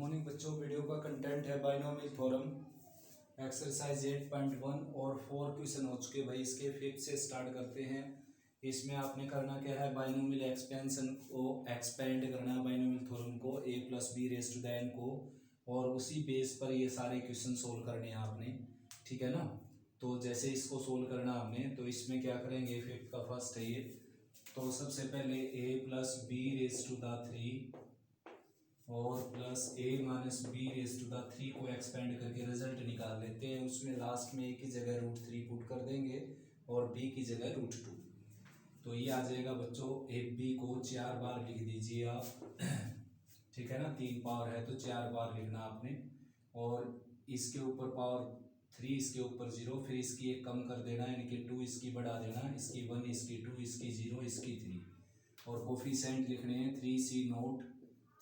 Morning बच्चों। Video का content है बाइनोमियल थ्योरम एक्सरसाइज 8.1 और 4 क्वेश्चन हो चुके भाई। इसके फिफ्थ से स्टार्ट करते हैं। इसमें आपने करना क्या है, बाइनोमियल एक्सपेंशन को एक्सपेंड करना है, बाइनोमियल थ्योरम को a plus b raise to the n को, और उसी बेस पर ये सारे क्वेश्चन सोल्व करने हैं आपने। ठीक है ना। तो जैसे इसको सोल्व करना हमने, तो इसमें क्या करेंगे, फिफ्थ का फर्स्ट है ये। तो सबसे पहले a plus b raise to the 3 और plus a minus b raise to the 3 को एक्सपेंड करके रिजल्ट निकाल लेते हैं। उसमें लास्ट में a की जगह √3 पुट कर देंगे और b की जगह √2। तो ये आ जाएगा बच्चों, a b को 4 बार लिख दीजिए आप। ठीक है ना, 3 पावर है तो 4 बार लिखना आपने। और इसके ऊपर पावर 3, इसके ऊपर 0, फिर इसकी एक कम कर देना, यानी कि 2 इसकी बढ़ा देना, इसकी 1, इसकी 2, इसकी 0, इसकी 3। और कोफिशिएंट लिखने हैं 3c0,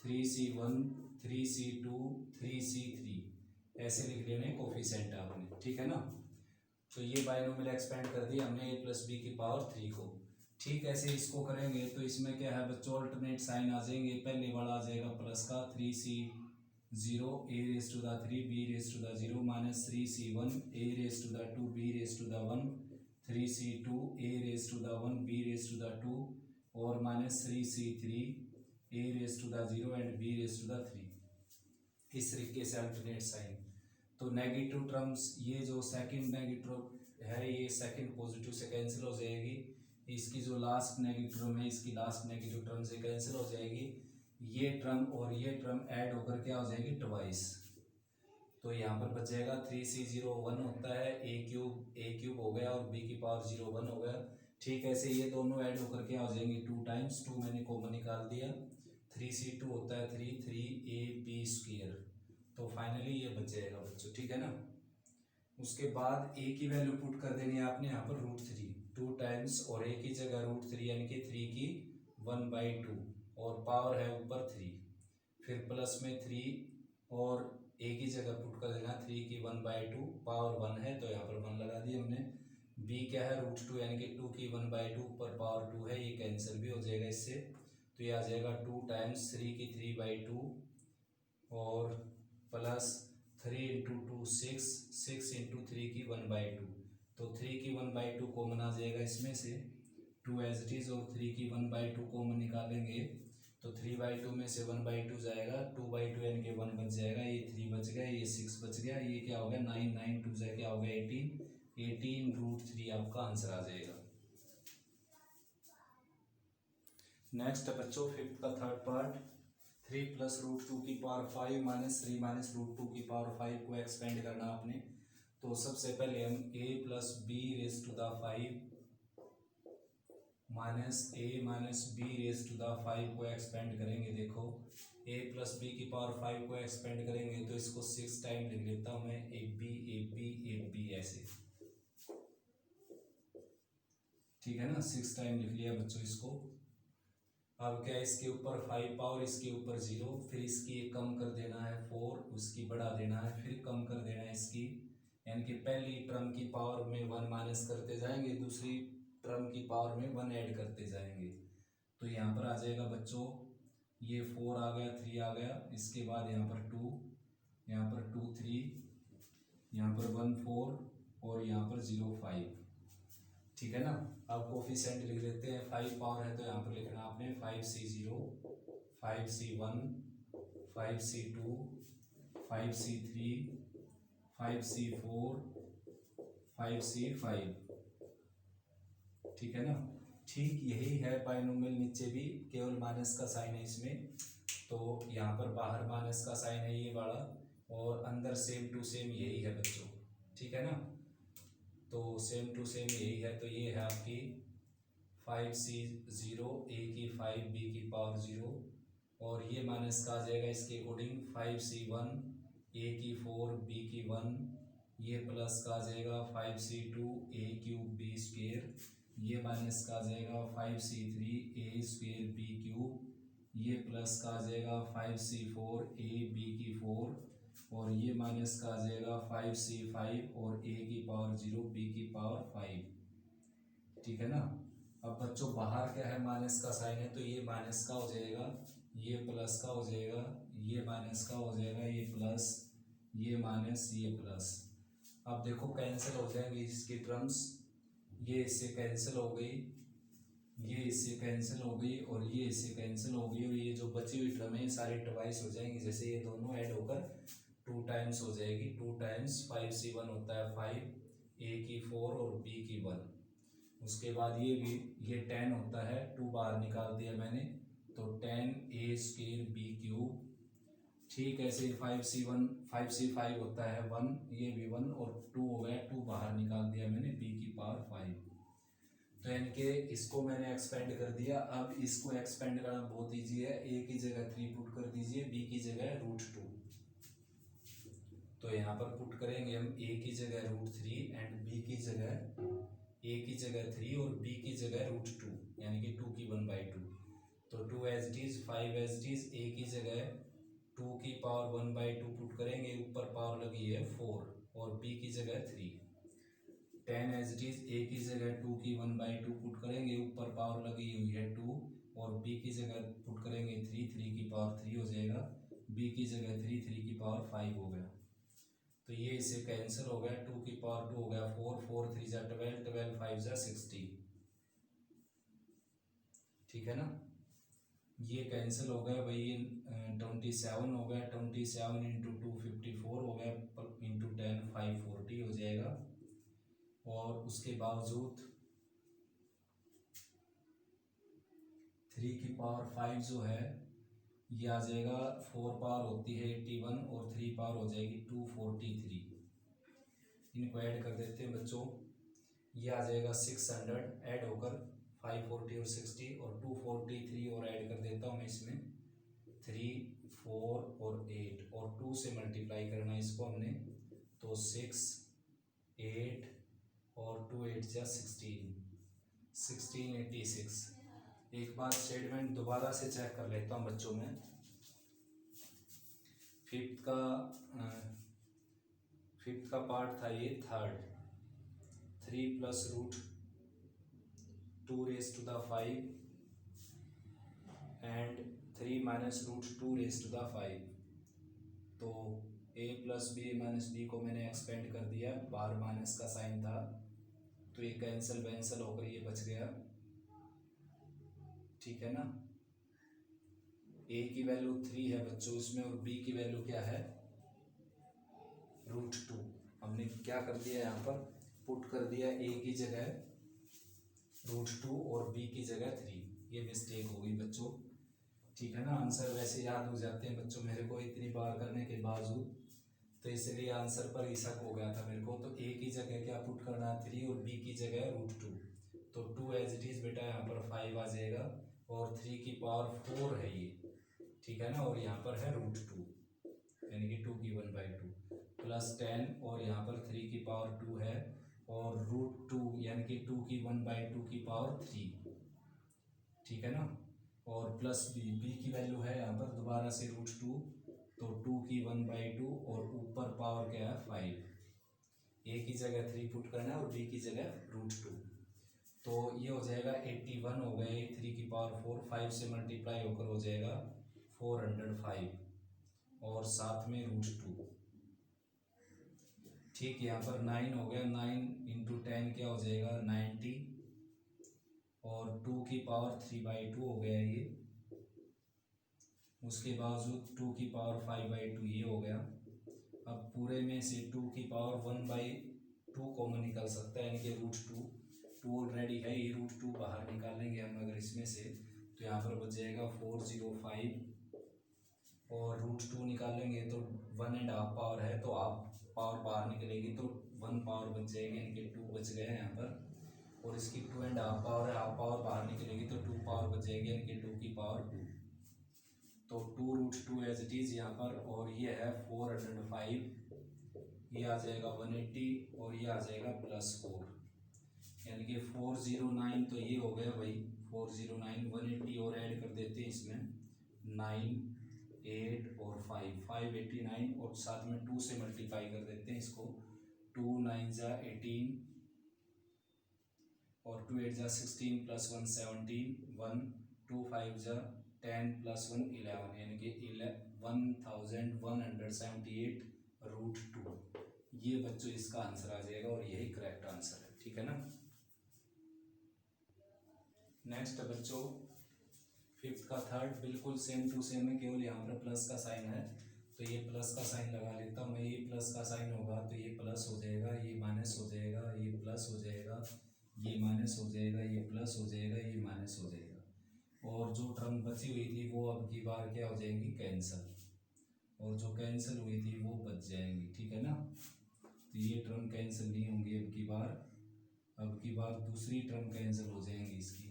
3c1, 3c2, 3c3, ऐसे लिख लेने कोफिशिएंट आपने। ठीक है ना। तो ये बाइनोमियल एक्सपेंड कर दिया हमने a प्लस बी की पावर 3 को। ठीक ऐसे इसको करेंगे तो इसमें क्या है बच्चों, अल्टरनेट साइन आ जाएंगे। पहले वाला आ जाएगा प्लस का 3c0 a raise to the 3 b raise to the 0 minus 3c1 a raise to the 2 b raise to the 1 3c2 a raise to the 1 b raise to the 2 और minus 3c3 a raise to the 0 and b raise to the 3। इस तरीके से alternate sign. तो negative terms, ये जो second negative है ये second positive से कैंसिल हो जाएगी। इसकी जो लास्ट नेगेटिव टर्म है, इसकी लास्ट नेगेटिव टर्म से कैंसिल हो जाएगी। ये टर्म और ये टर्म ऐड होकर क्या हो जाएगी, ट्वाइस। तो यहाँ पर बच जाएगा 3c0 1 होता है, a क्यूब हो गया और b की पावर 0 1 हो गया। ठीक ऐसे ये दोनों ऐड होकर क्या हो जाएंगे 2 टाइम्स, 2 मैंने कॉमन निकाल दिया। 3c2 होता है 3ab²। तो फाइनली ये बच जाएगा बच्चों। ठीक है ना। उसके बाद a की वैल्यू पुट कर देनी है आपने यहाँ पर √3 2 टाइम्स, और a की जगह √3 यानी कि 3 की 1/2 और पावर है ऊपर 3, फिर प्लस में 3 और a की जगह पुट कर देना 3 की 1/2, पावर 1 है तो यहाँ पर 1 लगा दिया हमने। b क्या है √2 यानी कि 2 की 1/2 ऊपर पावर 2 है, ये कैंसिल भी हो जाएगा इससे। तो ये आ जाएगा 2 टाइम्स 3 की 3/2 और प्लस 3 इंटू 2 6, 6 इंटू 3 की 1/2। तो 3 की 1/2 कॉमन आ जाएगा इसमें से, 2 एज इट इज, और 3 की 1/2 कॉमन निकालेंगे तो 3/2 में से 1/2 जाएगा, 2/2 यानी कि 1 बच जाएगा, ये 3 बच गया, ये 6 बच गया, ये क्या हो गया 9, 9 2 से क्या हो गया 18 √3 आपका आंसर आ जाएगा। नेक्स्ट बच्चों फिफ्थ का थर्ड पार्ट, 3 प्लस √2 की पावर 5 माइनस 3 माइनस √2 की पावर 5 को एक्सपेंड करना आपने। तो सबसे पहले हम a plus b raise to the 5 minus a minus b raise to the 5 को एक्सपेंड करेंगे। देखो a प्लस बी की पावर 5 को एक्सपेंड करेंगे तो इसको 6 टाइम लिख लेता हूँ मैं, ab ऐसे। ठीक है ना, 6 टाइम लिख लिया बच्चों इसको। अब क्या, इसके ऊपर 5 पावर, इसके ऊपर 0, फिर इसकी एक कम कर देना है 4, उसकी बढ़ा देना है, फिर कम कर देना है इसकी, यानी कि पहली टर्म की पावर में 1 माइनस करते जाएंगे, दूसरी टर्म की पावर में 1 ऐड करते जाएंगे। तो यहाँ पर आ जाएगा बच्चों, ये 4 आ गया, 3 आ गया, इसके बाद यहाँ पर 2, यहाँ पर 2 3, यहाँ पर 1 4 और यहाँ पर 0 5। ठीक है ना। अब कोफिशिएंट लिख लेते हैं, 5 पावर है तो यहाँ पर लिखना आपने 5c0, 5c1, 5c2, 5c3, 5c4, 5c5। ठीक है ना। ठीक यही है बाइनोमियल, नीचे भी केवल माइनस का साइन है इसमें। तो यहाँ पर बाहर माइनस का साइन है ये वाला, और अंदर सेम टू सेम यही है बच्चों। ठीक है ना। तो सेम टू सेम यही है। तो ये है आपकी 5c0, a की 5 b की पावर 0, और ये माइनस का आ जाएगा इसके अकॉर्डिंग 5c1 a की 4 b की 1, ये प्लस का आ जाएगा 5c2 a³ b², ये माइनस का आ जाएगा 5c3 a² b³, ये प्लस का आ जाएगा 5c4 a b की 4, और ये माइनस का आ जाएगा 5c5 और a की पावर 0 b की पावर 5। ठीक है ना। अब बच्चों बाहर क्या है, माइनस का साइन है तो ये माइनस का हो जाएगा, ये प्लस का हो जाएगा, ये माइनस का हो जाएगा, ये प्लस, ये माइनस, ये प्लस। अब देखो कैंसिल हो जाएंगे इसकी टर्म्स, ये इससे कैंसिल हो गई, ये इससे कैंसिल हो गई और ये इससे कैंसिल हो गई, और ये जो बची हुई टर्म है सारी ट्वाइस हो जाएंगी। जैसे ये दोनों ऐड होकर 2 टाइम्स हो जाएगी। 2 टाइम्स 5c1 होता है 5, a की 4 और b की 1। उसके बाद ये भी, ये 10 होता है, 2 बाहर निकाल दिया मैंने, तो 10a स्क्वायर b क्यूब। ठीक ऐसे 5c1 5c5 होता है 1, ये भी 1 और 2 हो गया, 2 बाहर निकाल दिया मैंने, b की पावर 5। तो यानी कि इसको मैंने एक्सपेंड कर दिया। अब इसको एक्सपेंड करना बहुत इजी है, a की जगह 3 पुट कर दीजिए, b की जगह √2। तो यहाँ पर पुट करेंगे हम a की जगह √3 एंड b की जगह, a की जगह 3 और b की जगह √2, यानी कि 2 की 1/2। तो 2 as it is, 5 as it is, a की जगह 2 की पावर 1/2 पुट करेंगे, ऊपर पावर लगी है 4 और b की जगह 3। 10 एज इट इज, a की जगह 2 की 1/2 पुट करेंगे, ऊपर पावर लगी हुई है 2 और b की जगह पुट करेंगे 3, 3 की पावर 3 हो जाएगा, b की जगह 3, 3 की पावर 5 हो गया। तो ये इससे कैंसिल हो गया, 2 की पावर 2 हो गया 4, 4 3 जा 12, 12 5 जा 16। ठीक है ना, ये कैंसिल हो गया भाई, ये 27 हो गया, 27 इंटू 2 54 हो गया, इंटू 10 540 हो जाएगा। और उसके बावजूद 3 की पावर 5 जो है ये आ जाएगा, 4 पावर होती है 81 और 3 पावर हो जाएगी 243। इनको ऐड कर देते हैं बच्चों, ये आ जाएगा 600 ऐड होकर 540 और 60 और 243 और ऐड कर देता हूँ मैं इसमें, 3 4 और 8 और 2 से मल्टीप्लाई करना है इसको हमने, तो 6 8 और 2 8 जा 16, 1686। एक बार स्टेटमेंट दोबारा से चेक कर लेता हूँ बच्चों में। फिफ्थ का पार्ट था ये, third, 3 + √2 raised to the 5 and 3 - √2 raised to the 5। तो a + b - b को मैंने एक्सपेंड कर दिया, बाहर माइनस का साइन था तो ये कैंसिल वैंसल होकर ये बच गया। ठीक है ना, a की वैल्यू 3 है बच्चों इसमें और b की वैल्यू क्या है, √2। हमने क्या कर दिया यहाँ पर, पुट कर दिया a की जगह √2 और b की जगह 3, ये मिस्टेक हो गई बच्चों। ठीक है ना, आंसर वैसे याद हो जाते हैं बच्चों मेरे को इतनी बार करने के बावजूद, तो इसलिए आंसर पर ही शक हो गया था मेरे को। तो a की जगह क्या पुट करना है 3 और b की जगह √2, तो 2 एज इट इज बेटा यहाँ पर 5 आ जाएगा और 3 की पावर 4 है ये। ठीक है ना, और यहाँ पर है √2 यानी कि 2 की 1/2 प्लस 10 और यहाँ पर 3 की पावर 2 है और √2 यानी कि 2 की 1/2 की पावर 3। ठीक है ना, और प्लस b की वैल्यू है यहाँ पर दोबारा से √2, तो 2 की 1/2 और ऊपर पावर क्या है 5, a की जगह 3 पुट करना है और b की जगह √2। तो ये हो जाएगा 81 हो गए, 3 की पावर 4, 5 से मल्टीप्लाई होकर हो जाएगा 405 और साथ में √2। ठीक, यहाँ पर 9 हो गया, 9 इंटू 10 क्या हो जाएगा 90 और 2 की पावर 3/2 हो गया ये। उसके बावजूद 2 की पावर 5/2 ये हो गया। अब पूरे में से 2 की पावर 1/2 कॉमन निकल सकता है यानी कि √2, 2 ऑलरेडी है, ये √2 बाहर निकालेंगे हम अगर इसमें से, तो यहाँ पर बच जाएगा 405 और √2 निकालेंगे तो 1.5 पावर है, तो आप पावर बाहर निकलेगी तो 1 पावर बच जाएगी यानी कि 2 बच गए यहाँ पर, और इसकी 2.5 पावर है, हाफ पावर बाहर निकलेगी तो 2 पावर बच जाएगी यानी कि 2 की पावर 2। तो 2√2 एज इट इज यहाँ पर, और ये है 405, ये आ जाएगा 180 और ये आ जाएगा +4 यानी कि 409। तो ये हो गया भाई 409, 180 और ऐड कर देते हैं इसमें, 9 8 और 5, 589 और साथ में 2 से मल्टीप्लाई कर देते हैं इसको, 2 9 जा 18 और 2 8 जा 16 + 1 17, 1 2 5 जा 10+1 11 यानी कि 1178 √2। ये बच्चों इसका आंसर आ जाएगा और यही करेक्ट आंसर है, ठीक है ना। नेक्स्ट बच्चों फिफ्थ का थर्ड बिल्कुल सेम टू सेम है, केवल यहाँ पर प्लस का साइन है, तो ये प्लस का साइन लगा लेता हूँ मैं। ये प्लस का साइन होगा तो ये प्लस हो जाएगा, ये माइनस हो जाएगा, ये प्लस हो जाएगा, ये माइनस हो जाएगा, ये प्लस हो जाएगा, ये माइनस हो जाएगा, और जो टर्म बची हुई थी वो अब की बार क्या हो जाएंगी, कैंसल, और जो कैंसिल हुई थी वो बच जाएंगी, ठीक है ना। तो ये टर्म कैंसिल नहीं होंगी अब की बार, दूसरी टर्म कैंसिल हो जाएंगी इसकी।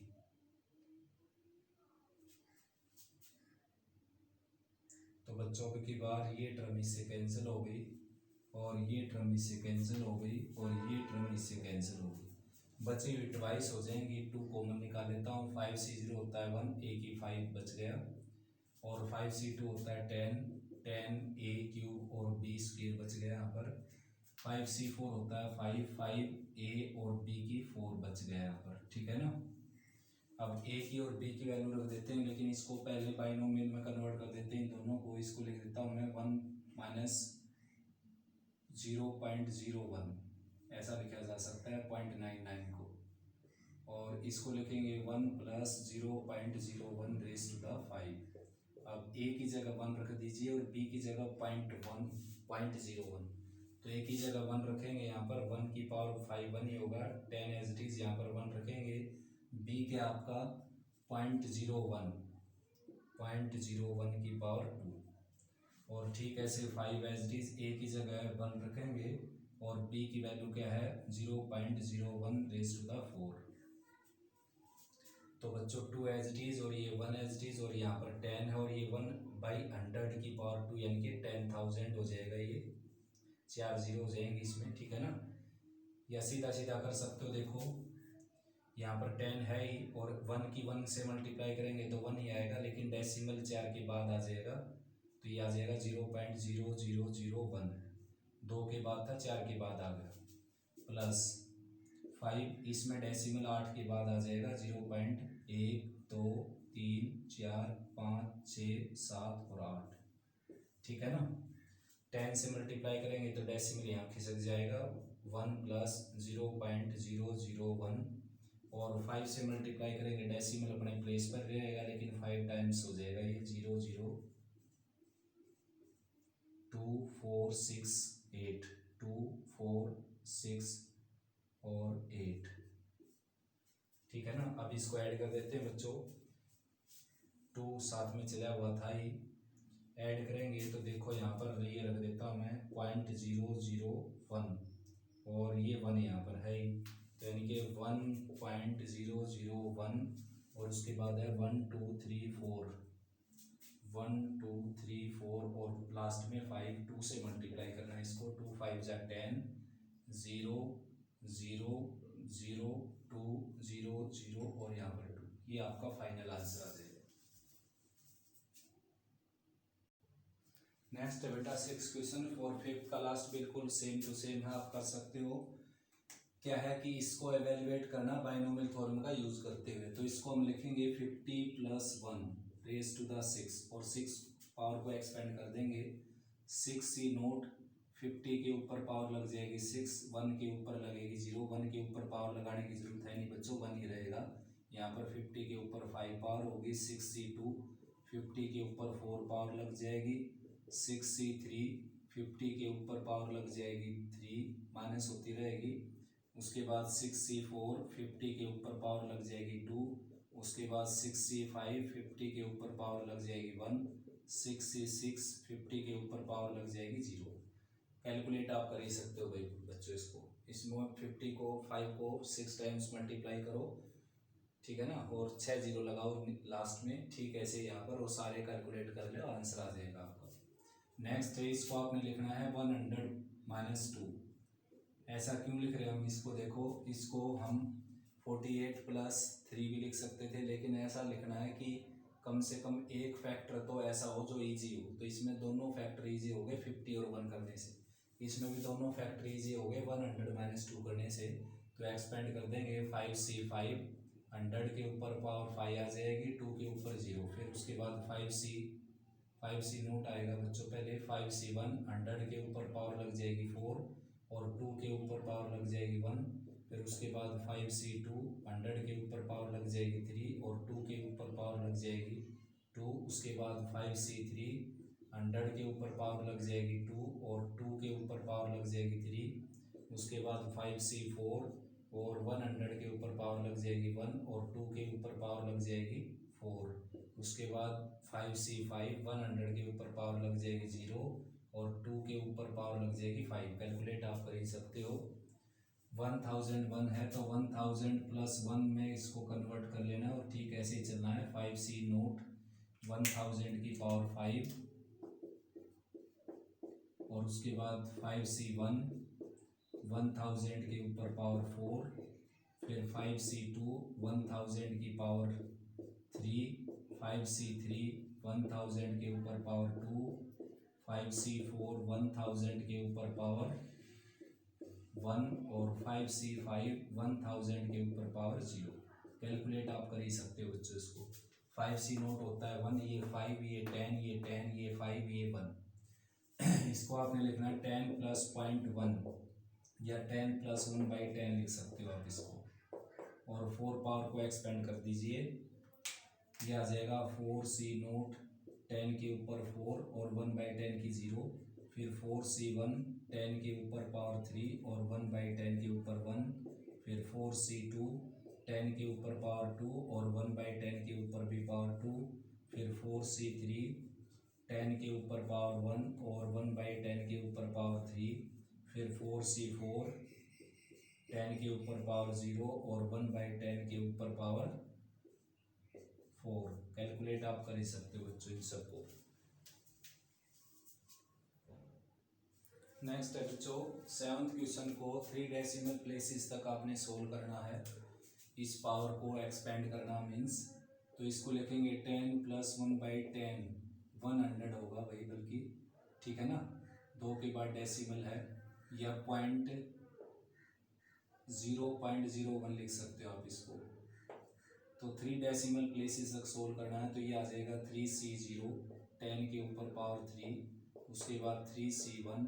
तो बच्चों अब की बार ये टर्म इससे कैंसिल हो गई, और ये टर्म इससे कैंसिल हो गई, और ये टर्म इससे कैंसिल हो गई, बची हुई ट्वाइस हो जाएंगी। 2 कॉमन निकाल लेता हूँ। 5c0 होता है 1, a की 5 बच गया, और 5c2 होता है 10, 10a क्यूब और b स्क्वायर बच गया यहाँ पर। 5c4 होता है 5, 5a और b की 4 बच गया यहाँ पर, ठीक है ना। अब a की और b की वैल्यू रख देते हैं, लेकिन इसको पहले बाइनोमियल में कन्वर्ट कर देते हैं इन दोनों को। इसको लिख देता हूँ मैं 1 माइनस 0.01, ऐसा लिखा जा सकता है 0.99 को, और इसको लिखेंगे 1 प्लस 0.01 रेज़ टू द 5। अब a की जगह 1 रख दीजिए और b की जगह 0.01, तो a की जगह 1 रखेंगे, यहाँ पर 1 की पावर 5 1 ही होगा, 10 एज इट इज यहाँ पर 1 रखेंगे। b के आपका 0.01 की पावर 2, और ठीक ऐसे 5 एज इट इज a की जगह 1 रखेंगे, और b की वैल्यू क्या है 0.01 रेज़ टू द 4। तो बच्चों 2 एज इट इज और ये 1 एज इट इज, और यहाँ पर 10 है, और ये 1/100 की पावर 2 यानी कि 10,000 हो जाएगा, ये 4 0 हो जाएंगे इसमें, ठीक है ना। या सीधा सीधा कर सकते हो, देखो यहाँ पर 10 है ही, और 1 की 1 से मल्टीप्लाई करेंगे तो 1 ही आएगा, लेकिन डेसिमल 4 के बाद आ जाएगा, तो ये आ जाएगा 0.0001, 2 के बाद था 4 के बाद आ गया, प्लस 5, इसमें डेसिमल 8 के बाद आ जाएगा 0.1 2 3 4 5 6 7 और 8, ठीक है ना। 10 से मल्टीप्लाई करेंगे तो डेसिमल यहाँ खिसक जाएगा 1 प्लस 0.001, और 5 से मल्टीप्लाई करेंगे डेसिमल अपने प्लेस पर रहेगा, लेकिन 5 टाइम्स हो जाएगा ये 0 0 2 4 6 8 2 4 6 और 8, ठीक है ना। अब इसको ऐड कर देते हैं बच्चों, 2 साथ में चला हुआ था ही, ऐड करेंगे तो देखो यहाँ पर ये रख देता हूँ मैं 0.001, और ये 1 यहाँ पर है ही, तो यानी कि 1.001, और उसके बाद है 1 2 3 4 1 2 3 4, और लास्ट में 5, 2 से मल्टीप्लाई करना है इसको, 2 5 जा 10 0 0 0 2 0 0 और यहाँ पर 2, ये आपका फाइनल आंसर आ जाएगा। नेक्स्ट है बेटा 6 क्वेश्चन फॉर फिफ्थ का लास्ट, बिल्कुल सेम टू सेम है, आप कर सकते हो। क्या है कि इसको एवेल्युएट करना बाइनोमियल थ्योरम का यूज करते हुए, तो इसको हम लिखेंगे 50 + 1 रेज़ टू द 6, और 6 पावर को एक्सपेंड कर देंगे, 6c0, 50 के ऊपर पावर लग जाएगी 6, 1 के ऊपर लगेगी 0, 1 के ऊपर पावर लगाने की जरूरत है नहीं बच्चों, 1 ही रहेगा। यहाँ पर 50 के ऊपर 5 पावर होगी, 6c2, 50 के ऊपर 4 पावर लग जाएगी, 6c3, 50 के ऊपर पावर लग जाएगी 3 माइनस होती रहेगी, उसके बाद 6c4, 50 के ऊपर पावर लग जाएगी 2, उसके बाद 6c5, 50 के ऊपर पावर लग जाएगी 1, 6c6, 50 के ऊपर पावर लग जाएगी 0। कैलकुलेट आप कर ही सकते हो भाई बच्चों इसको, इसमें 50 को 5 को 6 टाइम्स मल्टीप्लाई करो, ठीक है ना, और 6 0 लगाओ लास्ट में, ठीक ऐसे यहाँ पर, और सारे कैलकुलेट कर लो, आंसर आ जाएगा आपका। नेक्स्ट है, इसको आपने लिखना है 100 - 2, ऐसा क्यों लिख रहे हैं हम इसको, देखो इसको हम 48 + 3 भी लिख सकते थे, लेकिन ऐसा लिखना है कि कम से कम एक फैक्टर तो ऐसा हो जो इजी हो, तो इसमें दोनों फैक्टर इजी हो गए 50 और 1 करने से, इसमें भी दोनों फैक्टर इजी हो गए 100 - 2 करने से, तो एक्सपेंड कर देंगे 5c5 100 के ऊपर पावर 5 आ जाएगी, 2 के ऊपर 0, फिर उसके बाद 5c नोट आएगा बच्चों। पहले 5c1 100 के ऊपर पावर लग जाएगी 4 और 2 के ऊपर पावर लग जाएगी 1, फिर उसके बाद 5c2 100 के ऊपर पावर लग जाएगी 3 और 2 के ऊपर पावर लग जाएगी 2, उसके बाद 5c3 100 के ऊपर पावर लग जाएगी 2 और 2 के ऊपर पावर लग जाएगी 3, उसके बाद 5c4 और 100 के ऊपर पावर लग जाएगी 1 और 2 के ऊपर पावर लग जाएगी 4, उसके बाद 5c5 100 के ऊपर पावर लग जाएगी 0 और 2 के ऊपर पावर लग जाएगी 5। कैलकुलेट आप कर ही सकते हो। 1001 है तो 1000 प्लस 1 में इसको कन्वर्ट कर लेना है और ठीक ऐसे ही चलना है। 5c नोट 1000 की पावर 5 और उसके बाद 5c1 1000 के ऊपर पावर 4, फिर 5c2 1000 की पावर 3, 5c3 1000 के ऊपर पावर 2, 5c4 1000 के ऊपर पावर 1 और 5c5 1000 के ऊपर पावर 0। कैलकुलेट आप कर ही सकते हो बच्चों इसको। 5c नोट होता है 1, ये 5, ये 10, ये 10, ये 5, ये 1। इसको आपने लिखना है 10 प्लस 0.1 या 10 प्लस 1/10 लिख सकते हो आप इसको, और 4 पावर को एक्सपेंड कर दीजिए, ये आ जाएगा 4c नोट 10 के ऊपर 4 और 1/10 की 0, फिर 4c1 10 के ऊपर पावर 3 और 1/10 के ऊपर 1, फिर 4c2 10 के ऊपर पावर 2 और 1/10 के ऊपर भी पावर 2, फिर 4c3 10 के ऊपर पावर 1 और 1/10 के ऊपर पावर 3, फिर 4c4 10 के ऊपर पावर 0 और 1/10 के ऊपर पावर 4। कैलकुलेट आप कर ही सकते हो बच्चों इन सबको। नेक्स्ट है बच्चों 7th क्वेश्चन को 3 डेसिमल प्लेसेस तक आपने सोल्व करना है। इस पावर को एक्सपेंड करना मीन्स, तो इसको लिखेंगे 10 प्लस 1/10 100 होगा भाई, बल्कि ठीक है ना, 2 के बाद डेसिमल है, या 0.01 लिख सकते हो आप इसको। तो 3 डेसिमल प्लेसेस तक सोल्व करना है, तो ये आ जाएगा 3c0 10 के ऊपर पावर 3, उसके बाद 3c1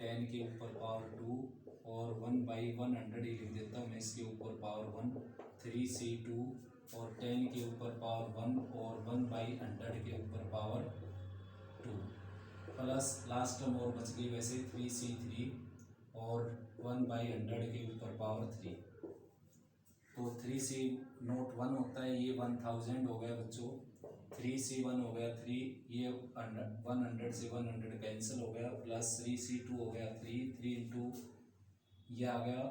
10 के ऊपर पावर 2 और 1/100 ही लिख देता हूँ मैं इसके ऊपर पावर 1, 3c2 और 10 के ऊपर पावर 1 और 1/100 के ऊपर पावर 2, प्लस लास्ट टर्म और बच गई वैसे 3c3 और 1/100 के ऊपर पावर 3। तो 3c नोट 1 होता है, ये 1000 हो गया बच्चों, 3c1 हो गया 3, ये 100 से 100 कैंसिल हो गया, प्लस 3c2 हो गया 3 इंटू ये आ गया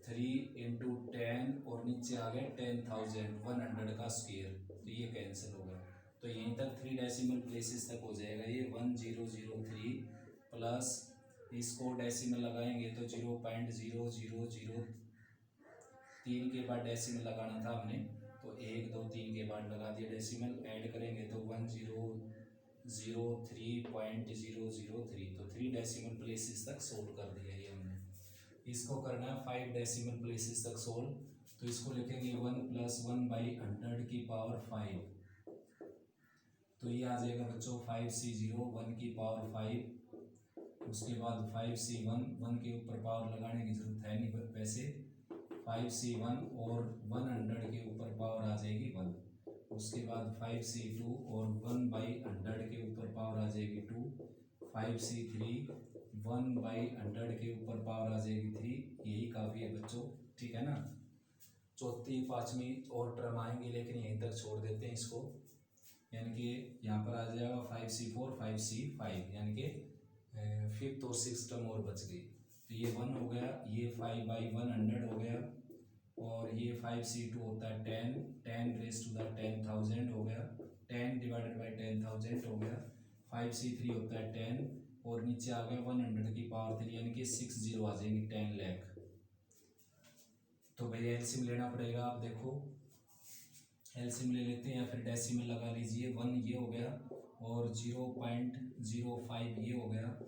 3 इंटू 10 और नीचे आ गया 10,000 100 का स्क्वायर, तो ये कैंसिल हो गया। तो यहीं तक 3 डेसिमल प्लेसेस तक हो जाएगा ये 1003, प्लस इसको डेसिमल लगाएंगे तो 0.0003 के बाद डेसिमल लगाना था हमने, तो 1 2 3 के बाद लगा दिया डेसिमल, ऐड करेंगे तो 1003.003, तो 3 डेसिमल प्लेसेस तक सोल्व कर दिया ये हमने। इसको करना है 5 डेसिमल प्लेसेस तक सोल्व, तो इसको लिखेंगे 1 प्लस 1/100 की पावर 5, तो ये आ जाएगा बच्चों 5c0 1 की पावर 5, उसके बाद 5c1 1 के ऊपर पावर लगाने की जरूरत है नहीं वैसे, 5c1 और 100 के ऊपर पावर आ जाएगी 1, उसके बाद 5c2 और 1/100 के ऊपर पावर आ जाएगी 2, 5c3 1/100 के ऊपर पावर आ जाएगी 3, यही काफ़ी है बच्चों, ठीक है ना। चौथी पाँचवीं और टर्म आएंगी लेकिन यहीं तक छोड़ देते हैं इसको, यानी कि यहाँ पर आ जाएगा 5c4 5c5, यानी कि 5th और 6th टर्म और बच गई, तो ये 1 हो गया, ये 5/100 हो गया, और ये 5c2 होता है 10 रेज़ टू द 10,000 हो गया, 10 डिवाइडेड बाई 10,000 हो गया, 5c3 होता है 10 और नीचे आ गया 100 की पावर 3, यानी कि 6 0 आ जाएंगी 10 लाख। तो भैया एलसीएम लेना पड़ेगा, आप देखो एलसीएम ले लेते हैं या फिर डेसिमल लगा लीजिए। 1 ये हो गया और 0.05 ये हो गया,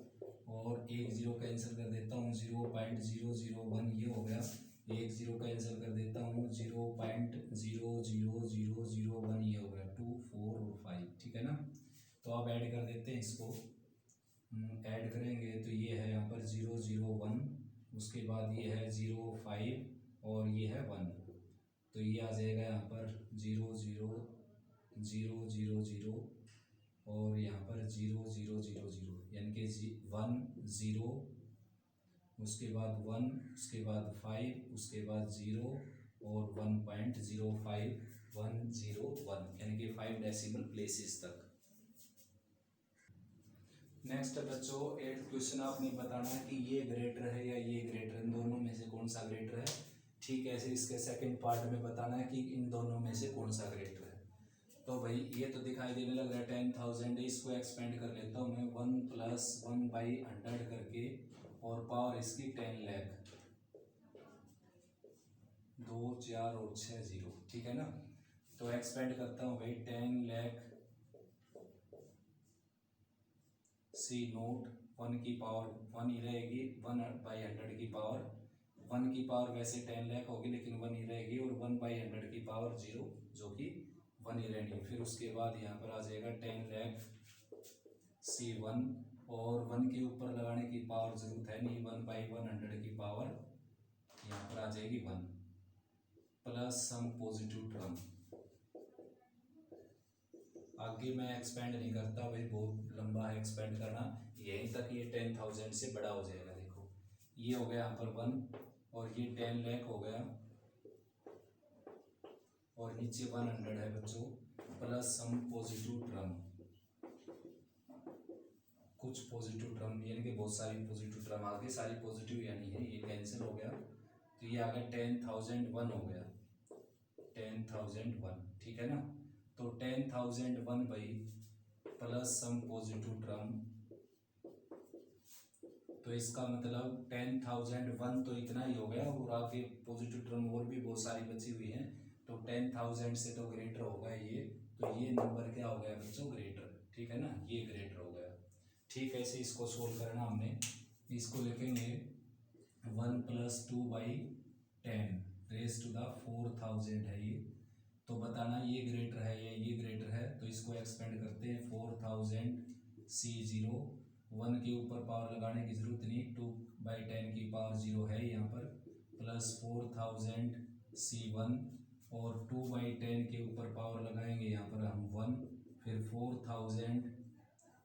और एक 0 कैंसिल कर देता हूँ, 0.001 ये हो गया, एक जीरो कैंसिल कर देता हूँ, 0.00001 ये हो गया 2 4 और 5, ठीक है ना। तो आप ऐड कर देते हैं इसको, ऐड करेंगे तो ये है यहाँ पर 001, उसके बाद ये है 05 और ये है 1, तो ये आ जाएगा यहाँ पर 00000 और यहाँ पर 0000, यानी कि 1 0, उसके बाद 1, उसके बाद 5, उसके बाद 0 और 1.05101, यानी कि 5 डेसिमल प्लेसेस तक। नेक्स्ट बच्चों 8th क्वेश्चन आपने बताना है कि ये ग्रेटर है या ये ग्रेटर, इन दोनों में से कौन सा ग्रेटर है। ठीक है, ऐसे इसके सेकंड पार्ट में बताना है कि इन दोनों में से कौन सा ग्रेटर है। तो भाई ये तो दिखाई देने लग रहा है 10,000, इसको एक्सपेंड कर लेता हूँ मैं 1 + 1/100 करके, और पावर इसकी 10 लाख, 2 4 और 6 0, ठीक है ना। तो एक्सपेंड करता हूँ भाई 10 लाख सी नोट, 1 की पावर 1 ही रहेगी, 1/100 की पावर, 1 की पावर वैसे 10 लाख होगी लेकिन 1 ही रहेगी, और 1/100 की पावर 0 जो कि 1 ही रहनी है। फिर उसके बाद यहाँ पर आ जाएगा 10 लाख C1, और 1 के ऊपर लगाने की पावर जरूरत है नहीं, 1/100 की पावर यहाँ पर आ जाएगी 1, प्लस सम पॉजिटिव टर्म। आगे मैं एक्सपेंड नहीं करता भाई, बहुत लंबा है एक्सपेंड करना, यहीं तक ये 10,000 से बड़ा हो जाएगा। देखो ये हो गया यहाँ पर 1, और ये 10 लाख हो गया, और नीचे 100 है बच्चों, प्लस सम पॉजिटिव टर्म, कुछ पॉजिटिव टर्म, यानी कि बहुत सारी पॉजिटिव टर्म आ गई, सारी पॉजिटिव यानी है, ये कैंसिल हो गया, तो ये आ गया 10,001 हो गया, 10,001, ठीक है ना। तो 10,001 भाई प्लस सम पॉजिटिव टर्म, तो इसका मतलब 10,001 तो इतना ही हो गया, और आगे पॉजिटिव टर्म और भी बहुत सारी बची हुई हैं, तो 10,000 से तो ग्रेटर होगा ये, तो ये नंबर क्या हो गया बच्चों, ग्रेटर, ठीक है ना, ये ग्रेटर हो गया। ठीक है, ऐसे इसको सोल्व करना हमने, इसको लिखेंगे 1 + 2/10⁻⁴ है ये, तो बताना ये ग्रेटर है या ये ग्रेटर है। तो इसको एक्सपेंड करते हैं, 4000 C0, 1 के ऊपर पावर लगाने की जरूरत नहीं, 2/10 की पावर 0 है यहाँ पर, प्लस 4000 C1, और 2/10 के ऊपर पावर लगाएंगे यहाँ पर हम 1, फिर 4000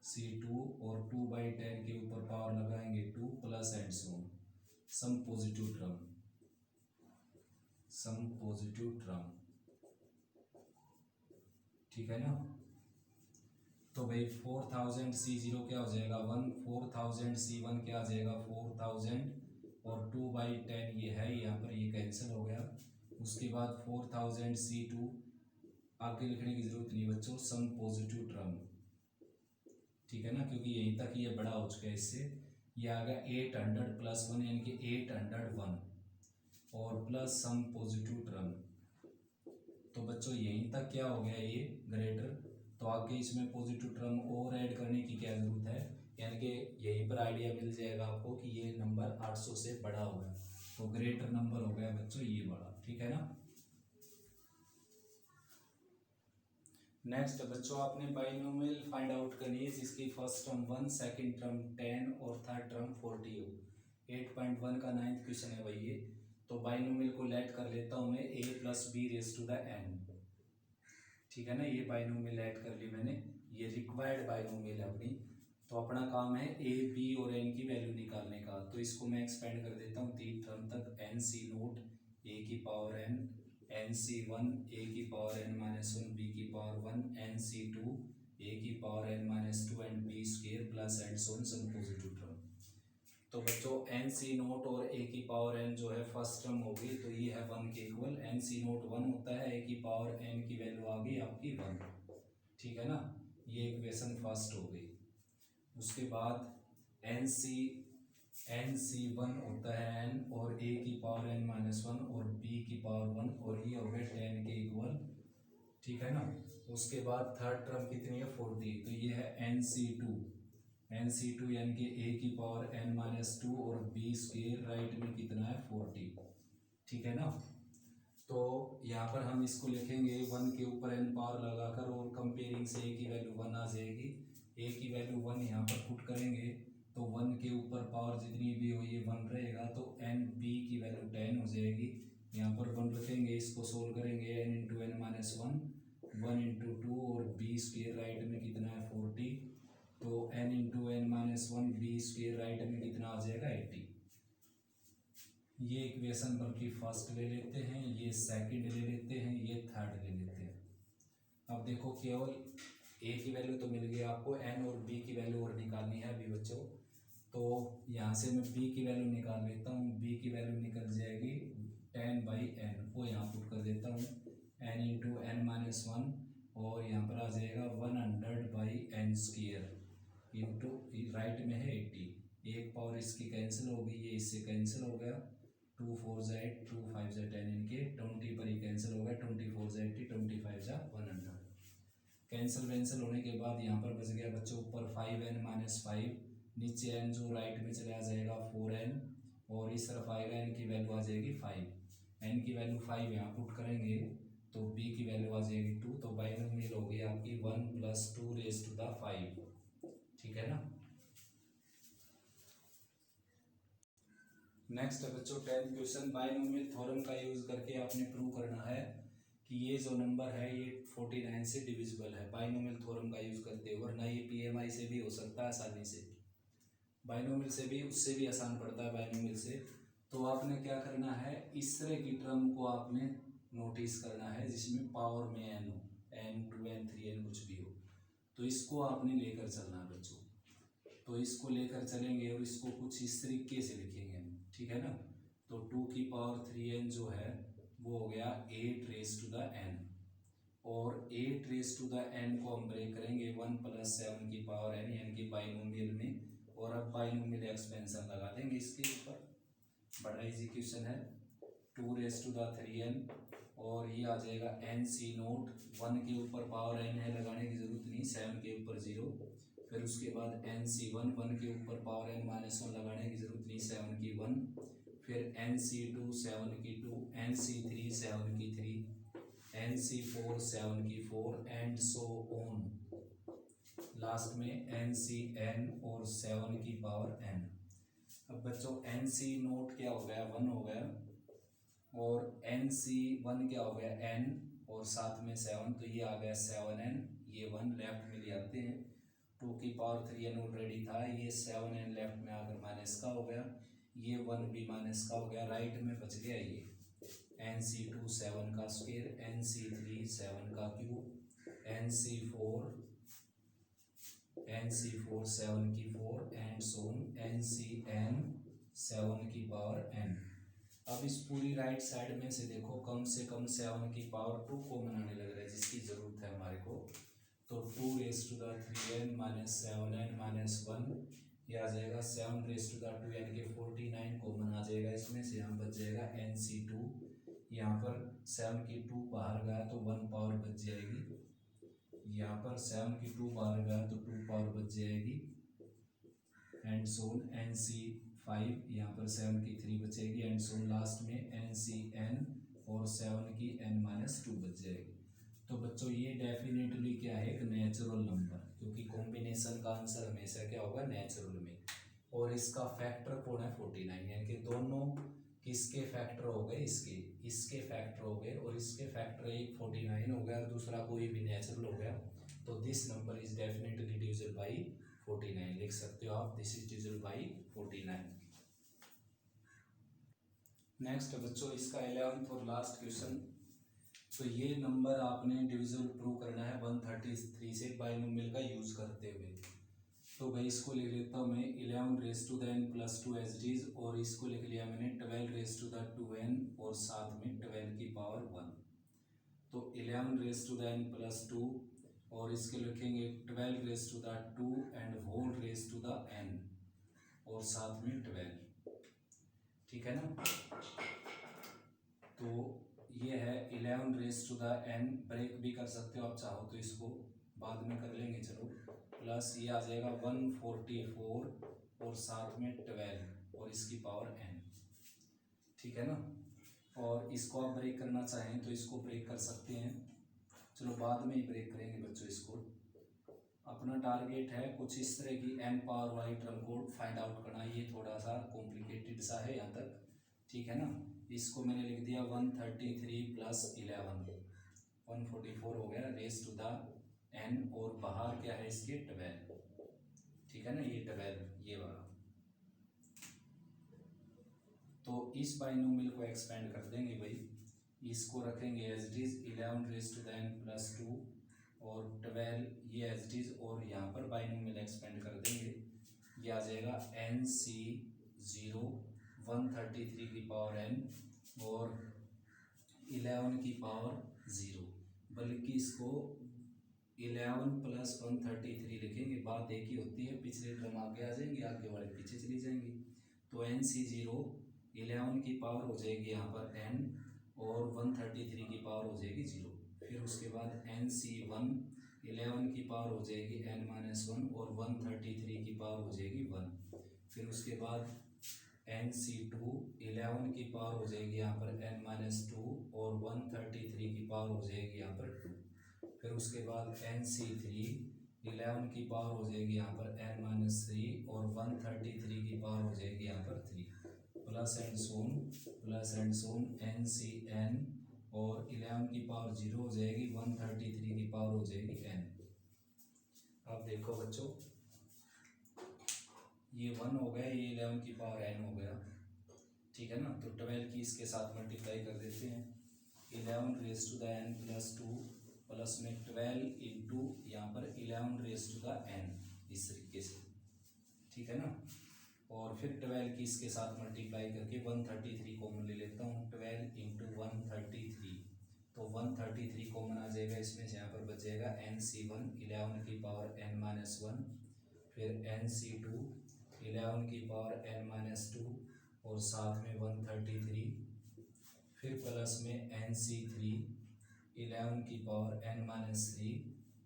C2, और 2/10 के ऊपर पावर लगाएंगे 2, plus and so some positive term, ठीक है ना। तो भाई 4000 C0 क्या हो जाएगा 1, 4000 C1 क्या आ जाएगा 4000, और 2/10 ये है यहाँ पर, ये कैंसिल हो गया। उसके बाद 4000 C2, आगे लिखने की जरूरत नहीं बच्चों, सम पॉजिटिव टर्म, ठीक है ना, क्योंकि यहीं तक ये बड़ा हो चुका है इससे। ये आ गया 800 + 1, यानी कि 801, और प्लस सम पॉजिटिव टर्म, तो बच्चों यहीं तक क्या हो गया ये ग्रेटर, तो आगे इसमें पॉजिटिव टर्म और ऐड करने की क्या जरूरत है, यानी कि यहीं पर आइडिया मिल जाएगा आपको कि ये नंबर 800 से बड़ा होगा, तो ग्रेटर नंबर हो गया बच्चों ये वाला, ठीक है ना। नेक्स्ट बच्चों आपने बाइनोमियल फाइंड आउट करनी है जिसकी फर्स्ट टर्म 1, सेकंड टर्म 10 और थर्ड टर्म 40 हो। 8.1 का 9th क्वेश्चन है भाई ये। तो बाइनोमियल को लेट कर लेता हूँ मैं a + b⁻n, ठीक है ना, ये बाइनोमियल ऐड कर ली मैंने, ये रिक्वायर्ड बाइनोमियल है अपनी। तो अपना काम है a, b और n की वैल्यू निकालने का, तो इसको मैं एक्सपेंड कर देता हूँ 3 टर्म तक, nc0 a की पावर n, nc1 a की पावर n-1 b की पावर 1, nc2 a की power n-2 and b square plus and so on some positive term. तो बच्चों nc0 और a की पावर n जो है फर्स्ट टर्म होगी, तो ये है 1 के इक्वल, nc0 1 होता है, a की पावर n की वैल्यू आ गई आपकी 1, ठीक है ना, ये इक्वेशन फर्स्ट हो गई। उसके बाद nc1 होता है n, और a की पावर n-1 और b की पावर 1, और ये हो गए 10 के इक्वल, ठीक है ना। उसके बाद थर्ड टर्म कितनी है 40, तो ये है nc2 यानी कि a की पावर n-2 और b स्क्वायर राइट में कितना है 40, ठीक है ना। तो यहाँ पर हम इसको लिखेंगे 1 के ऊपर n पावर लगाकर, और कंपेयरिंग से a की वैल्यू 1 आ जाएगी। a की वैल्यू 1 यहाँ पर पुट करेंगे तो 1 के ऊपर पावर जितनी भी हो ये 1 रहेगा, तो n b की वैल्यू 10 हो जाएगी। यहाँ पर 1 रखेंगे, इसको सोल्व करेंगे n into n minus 1 into 2, और b स्क्वेयर राइट में कितना है 40, तो n into n minus 1 b square right में कितना आ जाएगा 80। ये इक्वेशन बल्कि फर्स्ट ले लेते हैं, ये सेकंड ले लेते हैं, ये थर्ड ले लेते हैं। अब देखो केवल a की वैल्यू तो मिल गई आपको, n और b की वैल्यू और निकालनी है अभी बच्चों। तो यहाँ से मैं b की वैल्यू निकाल लेता हूँ, b की वैल्यू निकल जाएगी 10/n, वो यहाँ पुट कर देता हूँ, n इंटू एन माइनस 1, और यहाँ पर आ जाएगा 100/n स्क्वेयर इंटू राइट में है 80। एक पावर इसकी कैंसिल हो गई, ये इससे कैंसिल हो गया, 2 4 जा 8, 2 5 जा 10, इनके 20 पर ही कैंसिल हो गया, 24 जा 80, 25 जा 100। कैंसिल होने के बाद यहाँ पर बच गया बच्चों ऊपर 5n माइनस 5, नीचे n जो राइट में चला जाएगा 4n, और इस तरफ आएगा n की वैल्यू आ जाएगी 5, n की वैल्यू 5 यहाँ पुट करेंगे तो b की वैल्यू आ जाएगी 2, तो बाइनोमियल हो गई आपकी 1 + 2 रेज़ टू द 5। ठीक है ना। नेक्स्ट है बच्चों 10th क्वेश्चन, बाइनोमियल थ्योरम का यूज करके आपने प्रूव करना है कि ये जो नंबर है ये 49 से डिविजिबल है, बाइनोमियल थ्योरम का यूज करते हुए। वरना ये पीएमआई से भी हो सकता है आसानी से, बाइनोमियल से भी, उससे भी आसान पड़ता है बाइनोमियल से। तो आपने क्या करना है, इस तरह की टर्म को आपने नोटिस करना है जिसमें पावर में n हो, n2 n3 n कुछ भी हो, तो इसको आपने लेकर चलना है बच्चों। तो इसको लेकर चलेंगे और इसको कुछ इस तरीके से लिखेंगे हम, ठीक है ना। तो 2 की पावर 3n जो है वो हो गया 8 रेज़ टू द n, और 8 रेज़ टू द n को हम ब्रेक करेंगे 1 + 7 की पावर n, यानी कि बाइनोमियल में, और अब बाइनोमियल एक्सपेंशन लगा देंगे इसके ऊपर। बड़ा इजी क्वेश्चन है। 2 रेज़ टू द 3n, और ये आ जाएगा nc0, 1 के ऊपर पावर n है, लगाने की जरूरत नहीं, 7 के ऊपर 0, फिर उसके बाद nc1, 1 के ऊपर पावर n माइनस 1, लगाने की जरूरत नहीं, 7 की 1, फिर nc2, 7 की 2, nc3, 7 की 3, nc4, 7 की 4, एंड सो ऑन, लास्ट में ncn और 7 की पावर n। अब बच्चों nc0 क्या हो गया, 1 हो गया, और nc1 क्या हो गया, n, और साथ में 7, तो ये आ गया 7n, ये 1 लेफ्ट में ले आते हैं, 2 की पावर 3n ऑलरेडी था, ये 7n लेफ्ट में आकर माइनस का हो गया, ये 1 भी माइनस का हो गया, राइट में बच गया ये nc2 7 का स्क्वायर, nc3 7 का क्यूब, nc4 7 की 4, एंड सो ncn 7 की पावर n। अब इस पूरी राइट साइड में से देखो कम से कम 7 की पावर 2 कॉमन आने लग रहा है, जिसकी जरूरत है हमारे को। तो 2 raise to the 3n minus 7n minus 1, ये आ जाएगा 7 रेज़ टू द 2, यानी कि 49 कॉमन आ जाएगा इसमें से, यहाँ बच जाएगा nc2, यहाँ पर 7 की 2 बाहर गया तो 1 पावर बच जाएगी, यहाँ पर 7 की 2 बाहर गया तो 2 पावर बच जाएगी, एंड सोन nc5, यहाँ पर 7 की 3 बचेगी, एंड सोन लास्ट में ncn और 7 की n माइनस 2 बच जाएगी। तो बच्चों ये डेफिनेटली क्या है, एक नेचुरल नंबर, क्योंकि कॉम्बिनेशन का आंसर हमेशा क्या होगा, नेचुरल में। और इसका फैक्टर कौन है, 49, यानी कि दोनों किसके फैक्टर हो गए, इसके फैक्टर हो गए, और इसके फैक्टर एक 49 हो गया और दूसरा कोई भी नेचुरल हो गया। तो this number is definitely divisible by 49, लिख सकते हो आप, this is divisible by 49। Next बच्चों इसका 11th और लास्ट क्वेश्चन। तो ये नंबर आपने डिविजिबल प्रूव करना है 133 से बाइनोमियल का यूज करते हुए। तो भाई इसको लिख लेता हूँ मैं 11 raise to the n + 2 as it is, और इसको लिख लिया मैंने 12 रेज़ टू द 2n, और साथ में 12 की पावर 1। तो 11 रेज़ टू द n + 2, और इसके लिखेंगे 12 raise to the 2 and whole raise to the n, और साथ में 12, ठीक है ना। तो ये है 11 raise to the n, break भी कर सकते हो आप चाहो तो, इसको बाद में कर लेंगे चलो, प्लस ये आ जाएगा 144 और साथ में 12 और इसकी पावर n, ठीक है ना। और इसको आप ब्रेक करना चाहें तो इसको ब्रेक कर सकते हैं, चलो बाद में ही ब्रेक करेंगे बच्चों इसको। अपना टारगेट है कुछ इस तरह की n पावर वाली टर्म को फाइंड आउट करना। ये थोड़ा सा कॉम्प्लिकेटेड सा है यहाँ तक, ठीक है ना। इसको मैंने लिख दिया 133 प्लस 11 144 हो गया रेज टू द n, और बाहर क्या है इसके 12, ठीक है ना, ये 12 ये वाला। तो इस बाइनोमियल को एक्सपेंड कर देंगे भाई, इसको रखेंगे as it is 11 raise to the n plus 2 और 12 ये एज इट इज, और यहाँ पर बाइनोमियल एक्सपेंड कर देंगे, ये आ जाएगा NC0 133 की पावर n और 11 की पावर 0, बल्कि इसको 11 प्लस 133 लिखेंगे, बात एक ही होती है, पिछले टर्म आगे आ जाएंगे, आगे वाले पीछे चली जाएंगी। तो NC0 11 की पावर हो जाएगी यहाँ पर n और 133 की पावर हो जाएगी 0। फिर उसके बाद NC1 11 की पावर हो जाएगी n-1 और 133 की पावर हो जाएगी 1। फिर उसके बाद NC2 11 की पावर हो जाएगी यहाँ पर n-2 और 133 की पावर हो जाएगी यहाँ पर 2। फिर उसके बाद NC3 11 की पावर हो जाएगी यहाँ पर n-3 और 133 की पावर हो जाएगी यहाँ पर 3, प्लस एंड सोन NCn और 11 की पावर 0 हो जाएगी, 133 की पावर हो जाएगी n। अब देखो बच्चों ये 1 हो गया, ये 11 की पावर n हो गया, ठीक है ना। तो 12 की इसके साथ मल्टीप्लाई कर देते हैं, 11 raise to the n plus 2 plus में 12 इंटू यहाँ पर 11 रेज टू द n, इस तरीके से, ठीक है ना। और फिर 12 की इसके साथ मल्टीप्लाई करके 133 कॉमन ले लेता हूँ, 12 इंटू 133, तो 133 कॉमन आ जाएगा इसमें से, यहाँ पर बचेगा NC1 11 की पावर n-1, फिर NC2 11 की पावर n-2 और साथ में 133, फिर प्लस में NC3 11 की पावर n-3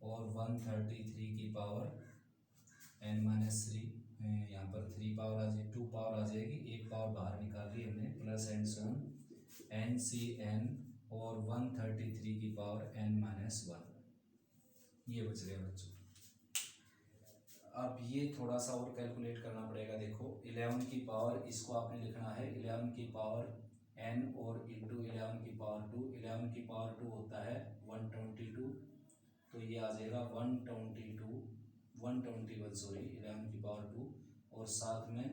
और 133 की पावर n-3, यहाँ पर 3 पावर आ जाएगी, 2 पावर आ जाएगी, एक पावर बाहर निकाल ली हमने, प्लस एंड सोन NCn और 133 की पावर n-1, ये बच गया बच्चों। अब ये थोड़ा सा और कैलकुलेट करना पड़ेगा। देखो 11 की पावर, इसको आपने लिखना है 11 की पावर n और इंटू 11 की पावर 2, 11 की पावर 2 होता है 122, तो ये आ जाएगा 121 सॉरी 11 की पावर 2 और साथ में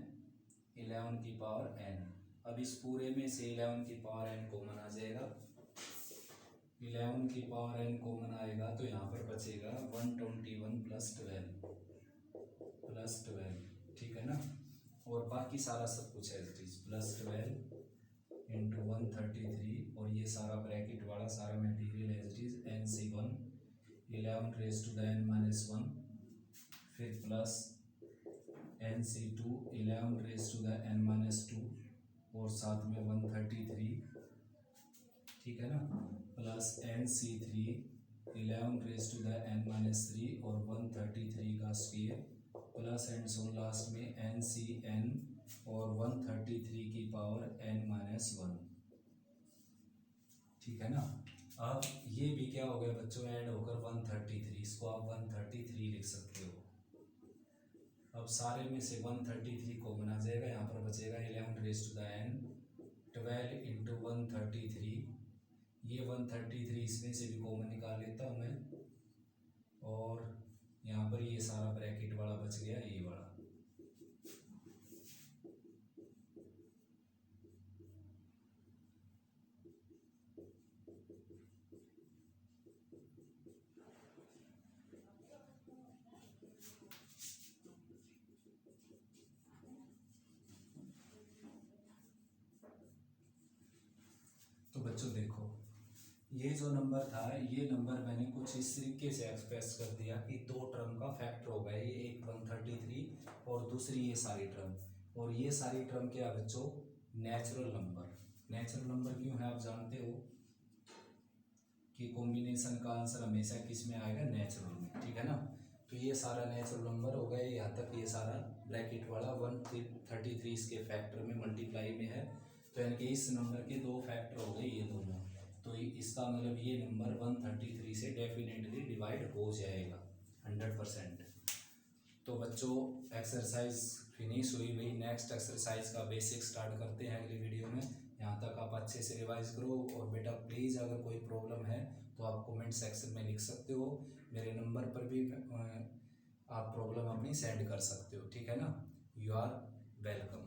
11 की पावर n। अब इस पूरे में से 11 की पावर n कॉमन आ जाएगा, 11 की पावर n कॉमन आएगा तो यहाँ पर बचेगा 121 प्लस 12, ठीक है ना। और बाकी सारा सब कुछ है प्लस 12 इंटू 133 और ये सारा ब्रैकेट वाला सारा material as it is NC1 11 raise to the n-1, फिर plus NC2 11 raise to the n-2 और साथ में 133, ठीक है ना, plus NC3 11 raise to the n-3 और 133 का square, plus and so last में NCn और 133 की पावर n-1, ठीक है ना। अब ये भी क्या हो गया बच्चों, ऐड होकर 133, इसको आप 133 लिख सकते हो। अब सारे में से 133 कॉमन आ जाएगा, यहाँ पर बचेगा 11 raise to the n 12 into 133, ये 133 इसमें से भी कॉमन निकाल लेता हूँ मैं, और यहाँ पर ये सारा ब्रैकेट वाला बच गया, ये वाला। तो बच्चों देखो ये जो नंबर था, ये नंबर मैंने कुछ इस तरीके से एक्सप्रेस कर दिया कि दो टर्म का फैक्टर होगा, ये एक 133 और दूसरी ये सारी टर्म, और ये सारी टर्म क्या बच्चों, नेचुरल नंबर। नेचुरल नंबर क्यों है आप जानते हो कि कॉम्बिनेशन का आंसर हमेशा किस में आएगा, नेचुरल में, ठीक है ना। तो ये सारा नेचुरल नंबर हो गया, यहाँ तक ये सारा ब्रैकेट वाला 133 इसके फैक्टर में मल्टीप्लाई में है, तो यानी कि इस नंबर के दो फैक्टर हो गए ये दोनों, तो इसका मतलब ये नंबर 133 से डेफिनेटली डिवाइड हो जाएगा 100%। तो बच्चों एक्सरसाइज फिनिश हुई भाई। नेक्स्ट एक्सरसाइज का बेसिक स्टार्ट करते हैं अगली वीडियो में। यहाँ तक आप अच्छे से रिवाइज करो। और बेटा प्लीज़ अगर कोई प्रॉब्लम है तो आप कमेंट सेक्शन में लिख सकते हो, मेरे नंबर पर भी आप प्रॉब्लम अपनी सेंड कर सकते हो, ठीक है ना। You are welcome.